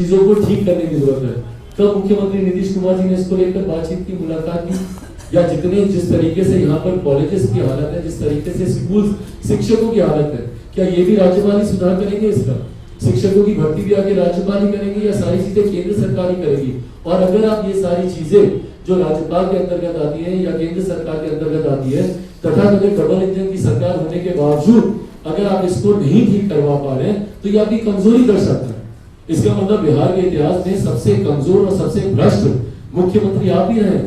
चीजों को ठीक करने की जरूरत है। कब मुख्यमंत्री नीतीश कुमार जी ने इसको लेकर बातचीत की, मुलाकात की? या जिस तरीके से यहाँ पर कॉलेजेस की हालत है, जिस तरीके से स्कूल शिक्षकों की हालत है, क्या ये भी राज्यपाल ही सुधार करेंगे इसका? शिक्षकों की भर्ती भी आगे राज्यपाल ही करेंगे या सारी चीजें केंद्र सरकार ही करेगी? और अगर आप ये सारी चीजें जो राज्यपाल के अंतर्गत आती है या केंद्र सरकार के अंतर्गत आती है, तथा डबल इंजन की सरकार होने के बावजूद अगर आप इसको नहीं ठीक करवा पा रहे हैं तो ये आपकी कमजोरी दर्शाता है। इसका मतलब बिहार के इतिहास में सबसे कमजोर और सबसे भ्रष्ट मुख्यमंत्री आप ही रहे।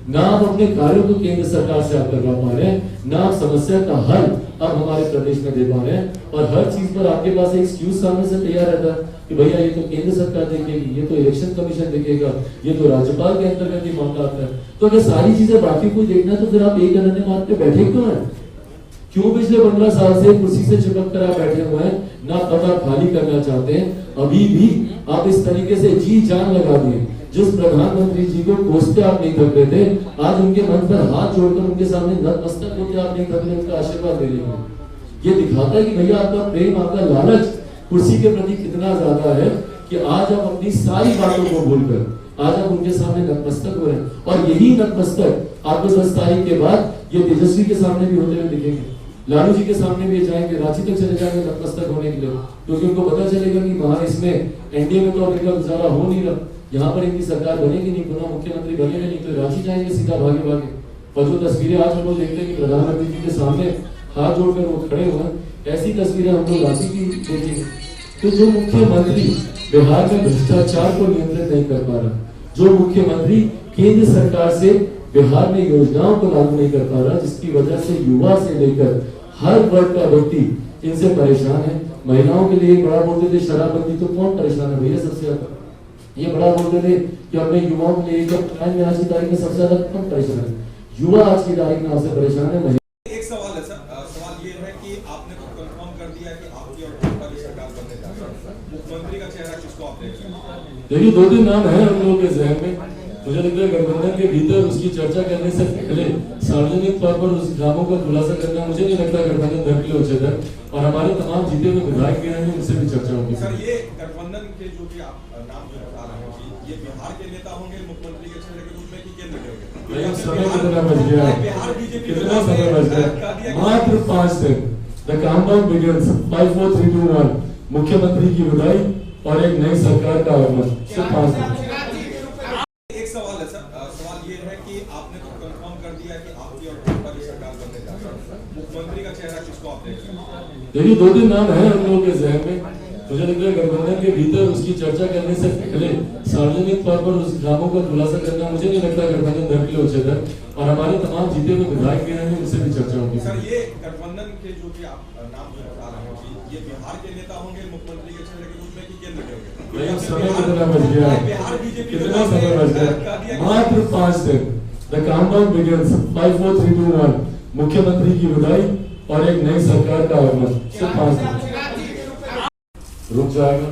ना आप अपने कार्यों को केंद्र सरकार से आप करवा पा रहे हैं, ना आप समस्या का हल अब हमारे प्रदेश में दे पा रहे हैं, और हर चीज पर आपके पास एक एक्सक्यूज सामने से तैयार रहता है कि भैया ये तो केंद्र सरकार देखेगी, ये तो इलेक्शन कमीशन देखेगा, ये तो राज्यपाल के अंतर्गत ही मामला आता है। तो अगर सारी चीजें बाकी कोई देखना है तो फिर आप एक अनन्य मार्ग पे बैठे क्यों हैं? क्यों पिछले 15 साल से कुर्सी से चिपक कर आप बैठे हुए हैं, ना पता खाली करना चाहते हैं? अभी भी आप इस तरीके से जी जान लगा दिए। जिस प्रधानमंत्री जी को कोसते आप नहीं थक रहे थे, आज उनके मन पर हाथ जोड़कर उनके सामने नतमस्तक होते आप नहीं थक रहे, उनका आशीर्वाद ले रहे हैं। ये दिखाता है कि भैया आपका प्रेम, आपका लालच कुर्सी के प्रति कितना ज्यादा है कि आज आप अपनी सारी बातों को भूलकर आज आप उनके सामने नतमस्तक हो रहे हैं। और यही नतमस्तक आपको 10 तारीख के बाद ये तेजस्वी के सामने भी होते हुए दिखेंगे, लालू जी के सामने भी जाएंगे, रांची तक चले जाएंगे नतमस्तक होने के लिए, क्योंकि उनको पता चलेगा कि वहां इसमें एनडीए में तो अब इनका गुजारा हो नहीं रहा, यहाँ पर इनकी सरकार बनेगी नहीं, पुनः मुख्यमंत्री बनेगा नहीं, तो रांची जाएंगे सीधा भागे भागे। और जो तस्वीरें आज हम लोग देखते हैं कि प्रधानमंत्री जी के सामने हाथ जोड़कर वो खड़े हुए, ऐसी तस्वीरें हम लोग रांची की देखेंगे। तो जो मुख्यमंत्री बिहार में भ्रष्टाचार को नियंत्रित नहीं कर पा रहा, जो मुख्यमंत्री केंद्र सरकार से बिहार में योजनाओं को लागू नहीं कर पा रहा, जिसकी वजह से युवा से लेकर हर वर्ग का व्यक्ति इनसे परेशान है। महिलाओं के लिए बड़ा बोलते थे शराबबंदी, तो कौन परेशान है भैया सबसे ज्यादा? ये बड़ा बोलते थे कि अपने युवाओं के लिए आज की तारीख में सबसे ज्यादा कौन परेशान है? युवा आज की तारीख में आपसे परेशान है। एक सवाल है सर, सवाल ये है कि आपने तो कंफर्म कर दिया कि आपकी और भाजपा की सरकार बनने जा रही है, मुख्यमंत्री का चेहरा किसको आप देख रहे हैं? देखिए 2-3 नाम है हम लोगों के जहन में। मुझे लगता है गठबंधन के भीतर उसकी चर्चा करने से पहले सार्वजनिक तौर पर उस नामों का खुलासा करना मुझे नहीं लगता गठबंधन धर्म के लिए उचित है, और हमारे तमाम जीते हुए विधायक भी हैं, उनसे भी चर्चा होगी। सर ये गठबंधन के जो भी आप नाम जो बता रहे हैं, ये बिहार के नेता होंगे मुख्यमंत्री के चेहरे के रूप में कि केंद्र के होंगे? समय कितना बच गया है? कितना समय बच गया? मात्र 5 दिन। The countdown begins. 5 4 3 2 1। मुख्यमंत्री की विदाई और एक नई सरकार का आगमन। सिर्फ 5 दिन। एक सवाल है सर, सवाल ये है कि आपने तो कंफर्म कर दिया कि आपकी और भाजपा की सरकार बनने जा रही है, मुख्यमंत्री का चेहरा किसको आप देख रहे हैं? देखिए 2-3 नाम है हम लोगों के जहन में। मुझे लगता है गठबंधन के भीतर उसकी चर्चा करने से पहले सार्वजनिक तौर पर उस नामों का खुलासा करना मुझे नहीं लगता गठबंधन धर्म के लिए उचित है, और हमारे तमाम जीते हुए विधायक भी हैं, उनसे भी चर्चा होगी। सर ये गठबंधन के जो भी आप नाम जो बता रहे हैं, ये बिहार के नेता होंगे मुख्यमंत्री के चेहरे के रूप में कि केंद्र के होंगे? समय कितना बच गया है? कितना समय बच गया? मात्र 5 दिन। The countdown begins. 5 4 3 2 1। मुख्यमंत्री की विदाई और एक नई सरकार का आगमन। सिर्फ 5 दिन। रुक जाएगा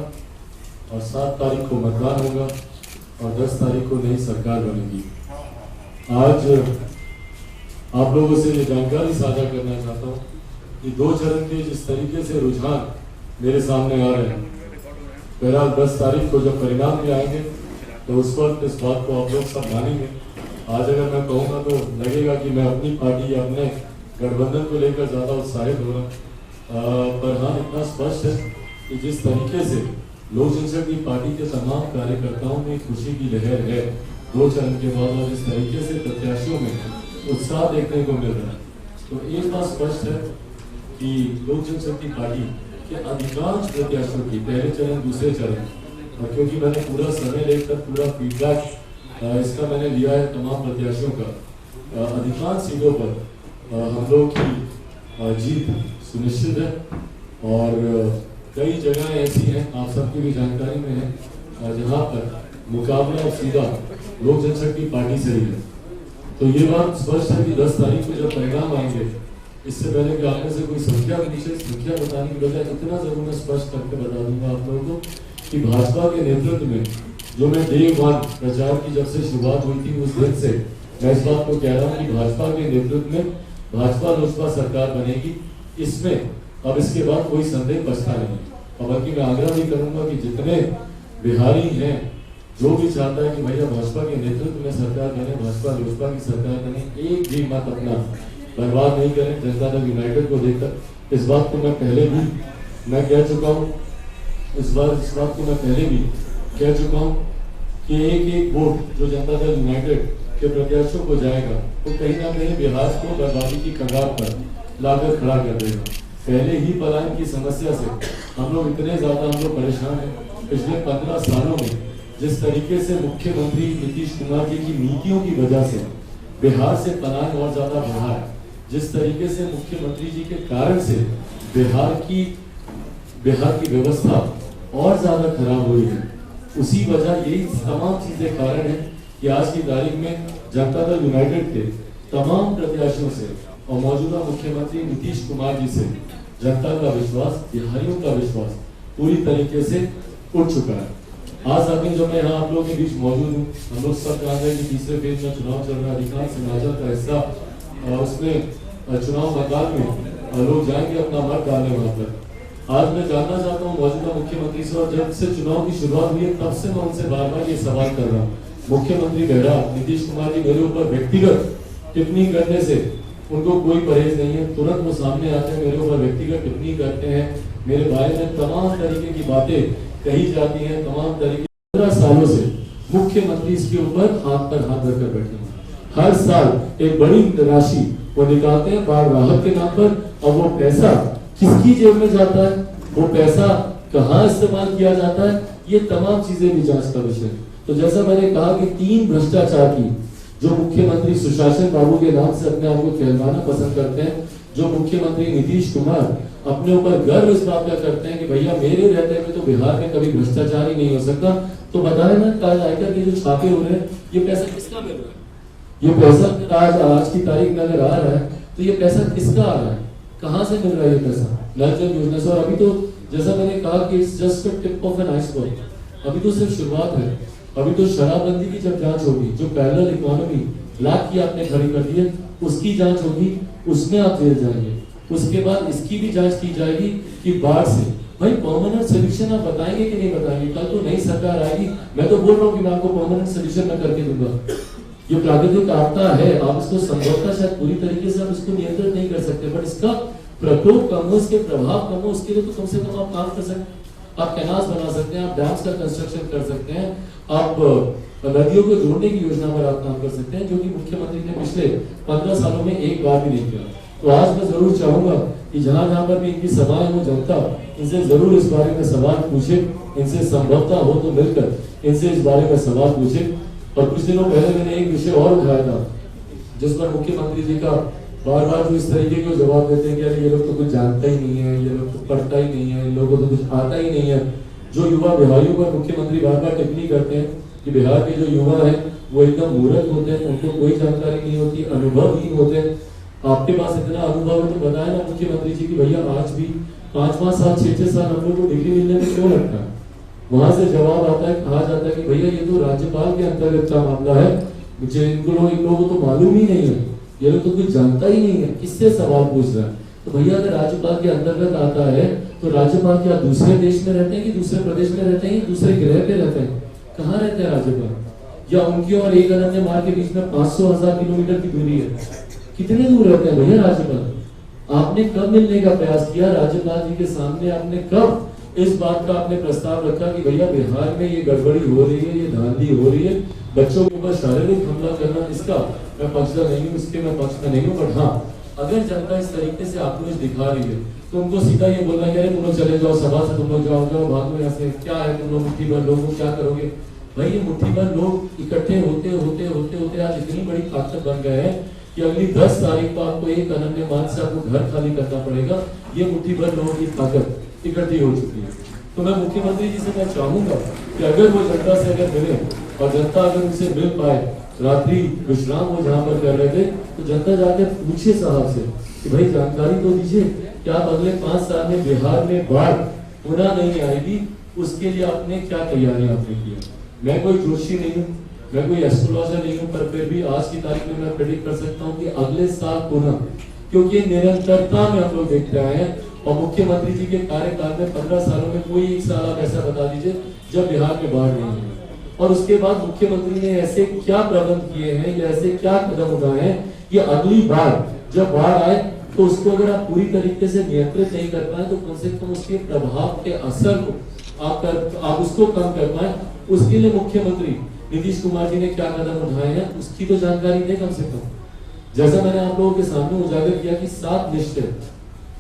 और 7 तारीख को मतदान होगा और 10 तारीख को नई सरकार बनेगी। आज आप लोगों से ये जानकारी साझा करना चाहता हूँ कि 2 चरण के जिस तरीके से रुझान मेरे सामने आ रहे हैं, बहरहाल 10 तारीख को जब परिणाम भी आएंगे तो उस वक्त इस बात को आप लोग सब मानेंगे। आज अगर मैं कहूँगा तो लगेगा कि मैं अपनी पार्टी या अपने गठबंधन को लेकर ज्यादा उत्साहित हो रहा, पर हाँ इतना स्पष्ट है कि जिस तरीके से लोक जनशक्ति पार्टी के तमाम कार्यकर्ताओं में खुशी की लहर है 2 चरण के बाद, और जिस तरीके से प्रत्याशियों में उत्साह देखने को मिल रहा है, तो एक बात स्पष्ट है कि लोक जनशक्ति पार्टी के अधिकांश प्रत्याशियों की पहले चरण दूसरे चरण, और क्योंकि मैंने पूरा समय लेकर पूरा फीडबैक इसका मैंने लिया है तमाम प्रत्याशियों का, अधिकांश सीटों पर हम लोग की जीत सुनिश्चित है। और कई जगह ऐसी हैं, आप सबकी भी जानकारी में है, जहां पर मुकाबला और सीधा लोक जनशक्ति पार्टी से ही है। तो ये बात स्पष्ट है कि 10 तारीख को जब परिणाम आएंगे, इससे पहले कि आपने से कोई संख्या पूछे, संख्या बताने की बजाय इतना जरूर मैं स्पष्ट करके बता दूंगा आप लोगों को कि भाजपा के नेतृत्व में जो मैं डे 1 प्रचार की जब से शुरुआत हुई थी उस दिन से मैं इस बात को कह रहा हूँ कि भाजपा के नेतृत्व में भाजपा लोजपा सरकार बनेगी। इसमें अब इसके बाद कोई संदेह बचता नहीं, और बल्कि मैं आग्रह भी करूंगा कि जितने बिहारी हैं, जो भी चाहता है कि भैया भाजपा के नेतृत्व में सरकार बने, भाजपा लोजपा की सरकार बने, एक भी मत अपना बर्बाद नहीं करें जनता दल यूनाइटेड को देखकर। इस बात को मैं पहले भी मैं कह चुका हूँ, इस बात को मैं पहले भी कह चुका हूँ कि एक वोट जो जनता दल यूनाइटेड के प्रत्याशियों को जाएगा वो कहीं ना कहीं बिहार को बर्बादी की कगार पर लाकर खड़ा कर देगा। पहले ही पलायन की समस्या से हम लोग इतने ज्यादा परेशान हैं। पिछले 15 सालों में जिस तरीके से मुख्यमंत्री नीतीश कुमार जी की नीतियों की वजह से बिहार से पलायन और ज्यादा बढ़ा है, जिस तरीके से मुख्यमंत्री जी के कारण से बिहार की व्यवस्था और ज्यादा खराब हुई है, उसी वजह यही तमाम चीजें कारण है कि आज की तारीख में जनता दल यूनाइटेड के तमाम प्रत्याशियों से और मौजूदा मुख्यमंत्री नीतीश कुमार जी से जनता का विश्वास, बिहारियों का विश्वास पूरी तरीके से उठ चुका है। आज अभी जो मैं यहाँ आप लोगों के बीच मौजूद हूँ, हम लोग सब जानते हैं कि तीसरे फेज में चुनाव चल रहा है। अधिकांश हिमाचल का हिस्सा उसमें चुनाव मैदान में लोग जाएंगे अपना वोट डालने वहां पर। आज मैं जानना चाहता हूँ मौजूदा मुख्यमंत्री से, और जब से चुनाव की शुरुआत हुई है तब से मैं उनसे बार बार ये सवाल कर रहा हूँ। मुख्यमंत्री बेहरा नीतीश कुमार जी मेरे ऊपर व्यक्तिगत टिप्पणी करने से उनको कोई परहेज नहीं है, तुरंत वो सामने आते हैं, मेरे ऊपर व्यक्तिगत टिप्पणी करते हैं, मेरे बारे में तमाम तरीके की बातें कही जाती हैं, तमाम तरीके। 15 सालों से मुख्यमंत्री इसके ऊपर हाथ पर हाथ रखकर बैठे हैं। हर साल एक बड़ी राशि वो निकालते हैं बाढ़ राहत के नाम पर, और वो पैसा किसकी जेब में जाता है, वो पैसा कहाँ इस्तेमाल किया जाता है, ये तमाम चीजें भी जांच का विषय। तो जैसा मैंने कहा कि 3 भ्रष्टाचार की जो मुख्यमंत्री सुशासन बाबू के नाम से अपने आप को कहलवाना पसंद करते हैं, जो मुख्यमंत्री नीतीश कुमार अपने ऊपर गर्व इस बात का करते हैं कि भैया मेरे रहते में तो बिहार में कभी भ्रष्टाचार ही नहीं हो सकता, तो बताए ना ताज आयकर के जो छापे हो रहे हैं, ये पैसा किसका मिल रहा है? ये पैसा आज की तारीख में अगर आ रहा है तो ये पैसा किसका आ रहा है, कहाँ से मिल रहा है ये पैसा? नल जल योजना से। और अभी तो जैसा मैंने कहा कि it's just a tip of an iceberg, अभी तो सिर्फ शुरुआत है। अभी तो शराबबंदी की जब जांच होगी, जो पैरेलल इकोनॉमी लाख की आपने खड़ी कर दी है उसकी जांच होगी, उसमें आप जेल जाएंगे। उसके बाद इसकी भी जांच की जाएगी कि बाढ़ से भाई परमानेंट सोल्यूशन आप बताएंगे कि नहीं बताएंगे? कल तो नई सरकार आएगी, मैं तो बोल रहा हूँ कि मैं आपको परमानेंट सोल्यूशन मैं करके दूंगा। ये प्राकृतिक आपदा है, आप इसको संभवतः शायद पूरी तरीके से आप इसको नियंत्रित नहीं कर सकते, बट इसका प्रकोप कम हो, इसके प्रभाव कम हो, उसके लिए तो कम से कम आप काम कर सकते हैं। आप कैनाल्स बना सकते हैं, आप डैम्स का कंस्ट्रक्शन कर सकते हैं, आप नदियों को जोड़ने की योजना पर आप काम कर सकते हैं, जो कि मुख्यमंत्री ने पिछले 15 सालों में एक बार भी नहीं किया। तो आज मैं जरूर चाहूंगा कि जहां जहां पर भी इनकी सभाएं हो, जनता इनसे जरूर इस बारे में सवाल पूछे, इनसे संभवतः हो तो मिलकर इनसे इस बारे में सवाल पूछे। और कुछ दिनों पहले मैंने एक विषय और उठाया था जिस पर मुख्यमंत्री जी का बार बार जो इस तरीके के जवाब देते हैं कि अरे ये लोग तो कुछ जानता ही नहीं है, ये लोग तो पढ़ता ही नहीं है, इन लोगों को तो कुछ आता ही नहीं है। जो युवा बिहारियों पर मुख्यमंत्री बार बार टिप्पणी करते हैं कि बिहार के जो युवा है वो एकदम मूर्ख होते हैं, उनको कोई जानकारी नहीं होती, अनुभवहीन होते हैं। आपके पास इतना अनुभव है तो बताया ना मुख्यमंत्री जी की भैया आज भी 5-5 साल 6-6 साल हम लोग को डिग्री मिलने में क्यों लगता है? वहां से जवाब आता है, कहा जाता है कि भैया ये तो राज्यपाल के अंतर्गत का मामला है, मुझे इन लोगों को तो मालूम ही नहीं है, ये लोग तो कुछ जानता ही नहीं है, किससे सवाल पूछ रहा है? तो भैया अगर राज्यपाल के अंतर्गत आता है तो राज्यपाल क्या दूसरे देश में रहते हैं कि दूसरे प्रदेश में रहते हैं, दूसरे ग्रह पे रहते हैं? कहाँ रहते हैं राज्यपाल? या उनकी और एक अनन्य मार्ग के बीच में 500,000 किलोमीटर की दूरी है, कितने दूर रहते हैं भैया राज्यपाल? आपने कब मिलने का प्रयास किया राज्यपाल जी के सामने? आपने कब इस बात का आपने प्रस्ताव रखा कि भैया बिहार में ये गड़बड़ी हो रही है, ये धांधली हो रही है, बच्चों के ऊपर शारीरिक हमला करना, इसका मैं पक्षधर नहीं हूँ, इसके मैं पक्ष में नहीं हूँ, बट हाँ अगर जनता इस तरीके से आक्रोश दिखा रही है तो उनको सीधा ये बोलना है तुम लोग चले जाओ सभा से, तुम लोग जाओ भागो यहाँ से, क्या है तुम लोग मुट्ठी भर लोगों क्या करोगे? भाई ये मुट्ठी भर लोग इकट्ठे होते होते होते होते आज इतनी बड़ी ताकत बन गए हैं कि अगली 10 तारीख को आपको एक अनन्य मार्ग से आपको घर खाली करना पड़ेगा। ये मुट्ठी भर लोगों की ताकत इकट्ठी हो चुकी है। तो मैं मुख्यमंत्री जी से मैं चाहूंगा कि अगर वो जनता से अगर मिले और जनता अगर उनसे मिल पाए, रात्रि विश्राम वो जहाँ पर कर रहे थे, तो जनता जाकर पूछे साहब से कि भाई जानकारी तो दीजिए कि आप अगले 5 साल में बिहार में बाढ़ पुनः नहीं आएगी, उसके लिए आपने क्या तैयारियां आपने की? मैं कोई जोशी नहीं हूँ, मैं कोई एस्ट्रोलॉजर नहीं हूँ, पर फिर भी आज की तारीख में मैं प्रेडिक्ट कर सकता हूँ कि अगले साल पुनः, क्योंकि निरंतरता में हम लोग देखते आए हैं और मुख्यमंत्री जी के कार्यकाल में 15 सालों में कोई एक साल आप ऐसा बता दीजिए जब बिहार में बाढ़ नहीं हुई। और उसके बाद मुख्यमंत्री ने ऐसे क्या प्रबंध किए हैं या ऐसे क्या कदम उठाए हैं कि अगली बार जब बाढ़ आए तो उसको अगर आप पूरी तरीके से नियंत्रित नहीं कर पाए तो कम से कम उसके प्रभाव के असर को आप उसको कम कर पाए। उसके लिए मुख्यमंत्री नीतीश कुमार जी ने क्या कदम उठाए हैं उसकी तो जानकारी दें कम से कम। जैसा मैंने आप लोगों के सामने उजागर किया कि 7 निश्चय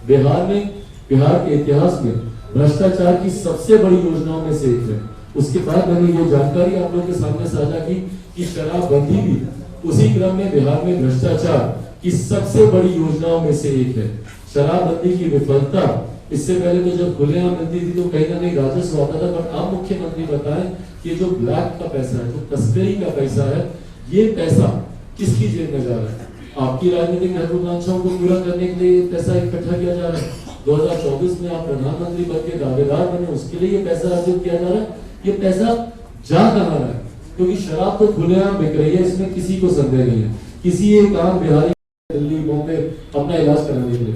बिहार के इतिहास में भ्रष्टाचार की सबसे बड़ी योजनाओं में से एक है। उसके बाद मैंने ये जानकारी आप लोगों के सामने साझा की कि शराबबंदी भी उसी क्रम में बिहार में भ्रष्टाचार की सबसे बड़ी योजनाओं में से एक है। शराबबंदी की विफलता इससे पहले तो जब खुलेआम मिलती थी तो कहीं ना कहीं राजस्व आता था, पर आप मुख्यमंत्री बताएं कि जो ब्लैक का पैसा है, जो तस्करी का पैसा है, ये पैसा किसकी जेब में जा रहा है? आपकी राजनीतिक महत्वाकांक्षाओं को पूरा करने के लिए पैसा इकट्ठा किया जा रहा है। 2024 में आप प्रधानमंत्री पद के दावेदार बने, उसके लिए ये पैसा अर्जित किया जा रहा है। ये पैसा जा कहाँ रहा है? क्योंकि शराब तो खुलेआम बिक रही है, इसमें किसी को संदेह नहीं है। किसी एक आम बिहारी दिल्ली बॉम्बे अपना इलाज कराने के लिए।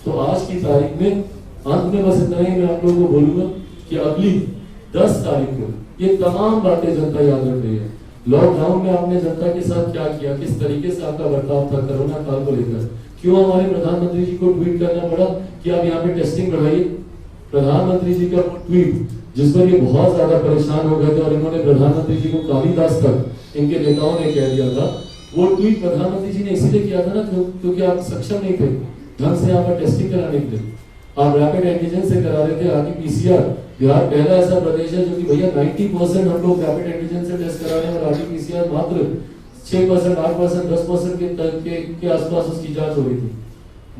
तो आज की तारीख में अंत में बस इतना ही मैं आप लोगों को बोलूंगा कि अगली 10 तारीख को ये तमाम बातें जनता याद रख रही है। लॉकडाउन में आपने जनता के साथ क्या किया, किस तरीके से आपका बर्ताव था कोरोना काल को लेकर, क्यों हमारे प्रधानमंत्री जी को ट्वीट करना पड़ा कि आप यहाँ पे टेस्टिंग बढ़ाइए। प्रधानमंत्री जी का ट्वीट जिस पर ये बहुत ज्यादा परेशान हो गए थे और इन्होंने प्रधानमंत्री जी को कालिदास तक इनके नेताओं ने कह दिया था, वो ट्वीट प्रधानमंत्री जी ने इसीलिए किया था ना क्योंकि आप सक्षम नहीं थे ढंग से यहाँ पर टेस्टिंग कराने के लिए। आप रैपिड एंटीजन से करा रहे थे, आरटीपीसीआर। बिहार पहला ऐसा प्रदेश है जो कि भैया 90% हम लोग रैपिड एंटीजन से टेस्ट करा रहे हैं और आरटीपीसीआर मात्र 6%, 8%, 10% के आसपास उसकी जांच हो रही थी।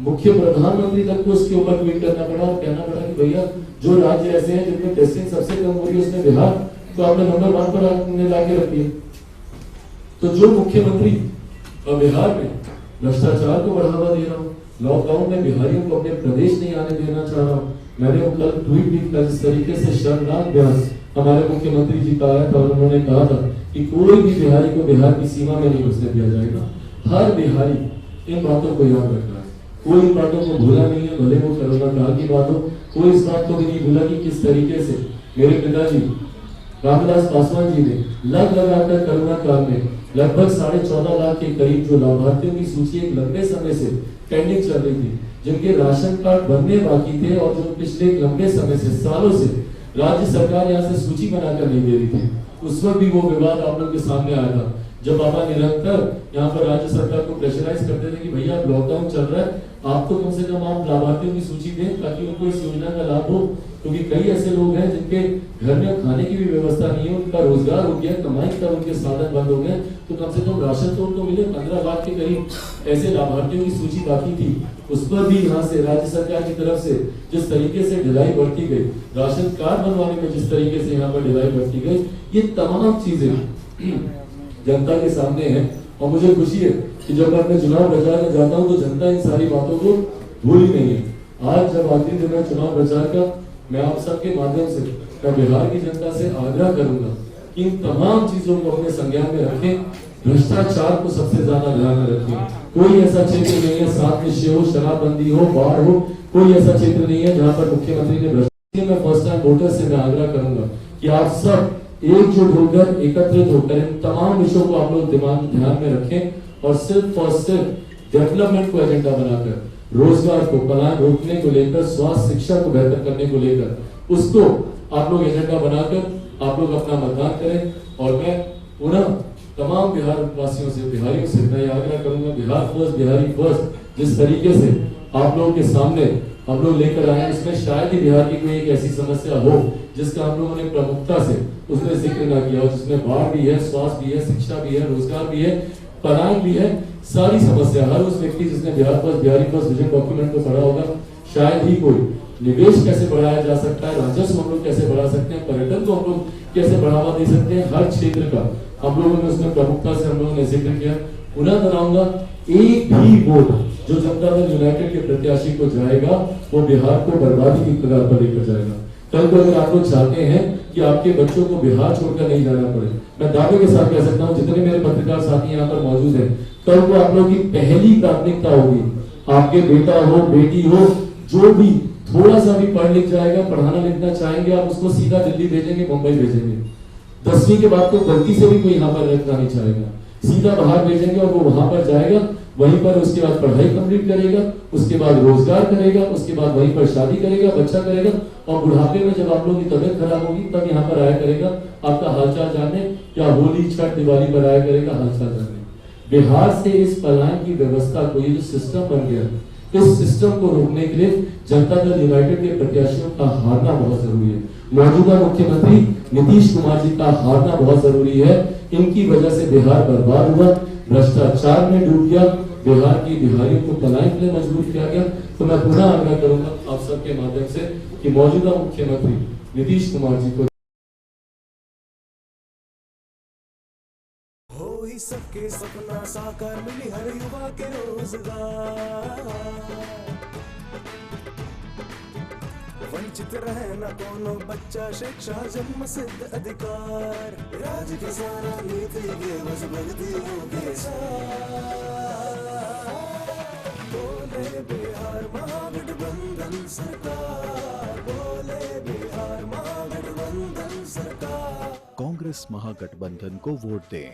मुख्य प्रधानमंत्री तक को उसके ऊपर ट्वीट करना पड़ा और कहना पड़ा कि भैया जो राज्य ऐसे हैं जिनमें टेस्टिंग सबसे कम हो रही है उसमें बिहार तो आपने नंबर 1 पर लाके रख दिया। तो जो मुख्यमंत्री बिहार में भ्रष्टाचार को बढ़ावा दे रहा हूँ, लॉकडाउन में बिहारियों को अपने प्रदेश नहीं आने देना चाह रहा हूँ। मैंने वो कल ट्वीट भी किया जिस तरीके से शर्मनाक बयान हमारे मुख्यमंत्री जी का आया था और उन्होंने कहा था कि कोई भी बिहारी को बिहार की सीमा में नहीं घुसने दिया जाएगा। हर बिहारी इन बातों को याद रख रहा है, कोई इन बातों को भूला नहीं है, भले वो कोरोना काल की बात हो। कोई इस बात को भी नहीं भूला कि किस तरीके से मेरे पिताजी रामविलास पासवान जी ने लग लगाकर कोरोना काल में लगभग 14.5 लाख के करीब जो लाभार्थियों की सूची एक लंबे समय से पेंडिंग चल रही थी, जिनके राशन कार्ड बनने बाकी थे और जो पिछले लंबे समय से सालों से राज्य सरकार यहाँ से सूची बनाकर नहीं दे रही थी, उस वक्त भी वो विवाद आप लोग के सामने आया था। जब बाबा निरंतर यहाँ पर राज्य सरकार को प्रेशराइज करते थे कि भैया अब लॉकडाउन चल रहा है, आप तो कम से कम आप लाभार्थियों की सूची दें ताकि उनको इस योजना का लाभ हो, क्योंकि कई ऐसे लोग हैं जिनके घर में खाने की भी व्यवस्था नहीं है, उनका रोजगार हो गया, कमाई का उनके साधन बंद हो गए, तो कम से कम राशन तो उनको मिले। 15 लाख के करीब ऐसे लाभार्थियों की सूची बाकी थी, उस पर भी यहाँ से राज्य सरकार की तरफ से जिस तरीके से ढिलाई बढ़ती गई, राशन कार्ड बनवाने में जिस तरीके से यहाँ पर ढिलाई बढ़ती गई, ये तमाम चीजें जनता के सामने है। और मुझे खुशी है कि जब मैं अपने चुनाव प्रचार में जाता हूं तो जनता इन सारी बातों को भूल ही नहीं है। आज जब आखिरी दिन है चुनाव प्रचार का, मैं आप सबके माध्यम से मैं बिहार की जनता से आग्रह करूंगा कि इन तमाम चीजों को अपने संज्ञान में रखें, भ्रष्टाचार को सबसे ज्यादा ध्यान में रखें। कोई ऐसा क्षेत्र नहीं है, 7 निश्चय हो, शराबबंदी हो, बाढ़ हो, कोई ऐसा क्षेत्र नहीं है जहाँ पर मुख्यमंत्री ने भ्रष्टाचार। मैं फर्स्ट टाइम वोटर से मैं आग्रह करूंगा कि आप सब एकजुट होकर, एकत्रित होकर इन तमाम विषयों को आप लोग ध्यान में रखें और सिर्फ और सिर्फ डेवलपमेंट को एजेंडा बनाकर, रोजगार को, पलायन रोकने को लेकर, स्वास्थ्य शिक्षा को बेहतर करने को लेकर उसको आप लोग एजेंडा बनाकर आप लोग अपना मतदान करें। और मैं पुनः तमाम बिहार वासियों से, बिहारियों से मैं आग्रह करूंगा, बिहार फर्स्ट, बिहारी फर्स्ट जिस तरीके से आप लोगों के सामने हम लोग लेकर आए, उसमें शायद ही बिहार की कोई एक ऐसी समस्या हो जिसका हम लोगों ने प्रमुखता से उसमें जिक्र ना किया हो, जिसमें बाढ़ भी है, स्वास्थ्य भी है, शिक्षा भी है, रोजगार भी है, पलायन भी है, सारी समस्या। हर उस व्यक्ति जिसने Bihar first, Bihari first vision document को पढ़ा होगा, शायद ही कोई निवेश कैसे बढ़ाया जा सकता है, राजस्व हम लोग कैसे बढ़ा सकते हैं, पर्यटन को हम लोग कैसे बढ़ावा दे सकते हैं, हर क्षेत्र का हम लोगों ने उसमें प्रमुखता से हम लोगों ने जिक्र किया। पुनः दोहराऊंगा, एक भी वोट जो जनता दल यूनाइटेड के प्रत्याशी को जाएगा वो बिहार को बर्बादी की कगार पर लेकर जाएगा। कल को अगर आप लोग चाहते हैं कि आपके बच्चों को बिहार छोड़कर नहीं जाना पड़े, मैं दावे के साथ कह सकता हूं, जितने मेरे पत्रकार साथी यहाँ पर मौजूद हैं, कल को आप लोग की पहली प्राथमिकता होगी आपके बेटा हो, बेटी हो, जो भी थोड़ा सा भी पढ़ लिख जाएगा, पढ़ाना लिखना चाहेंगे, आप उसको सीधा दिल्ली भेजेंगे, मुंबई भेजेंगे। 10वीं के बाद तो गलती से भी कोई यहाँ पर रखना नहीं चाहेगा, सीधा बाहर भेजेंगे और वो वहां पर जाएगा, वहीं पर उसके बाद पढ़ाई कंप्लीट करेगा, उसके बाद रोजगार करेगा, उसके बाद वहीं पर शादी करेगा, बच्चा करेगा, और बुढ़ापे में जब आप लोगों की तबियत खराब होगी तब यहाँ पर आया करेगा आपका हालचाल जानने, या होली छठ दिवाली पर आया करेगा हालचाल जानने। बिहार से इस पलायन की व्यवस्था को, ये जो सिस्टम बन गया, इस सिस्टम को रोकने के लिए जनता दल यूनाइटेड के प्रत्याशियों का हारना बहुत जरूरी है। मौजूदा मुख्यमंत्री नीतीश कुमार जी का हारना बहुत जरूरी है। इनकी वजह से बिहार बर्बाद हुआ, भ्रष्टाचार में डूब गया, बिहार की बिहारियों को पलायन के लिए मजबूर किया गया। तो मैं पुनः आग्रह करूंगा आप सबके माध्यम से कि मौजूदा मुख्यमंत्री नीतीश कुमार जी को हो ही सबके सपना साकार, मिली हर युवा के रोजगार, वंचित रहे न कोनो बच्चा, शिक्षा जन्म सिद्ध अधिकार, राज के सारा नीति के बस भक्तियों के साथ, बोले बिहार महागठबंधन सरकार, बोले बिहार महागठबंधन सरकार। कांग्रेस महागठबंधन को वोट दें।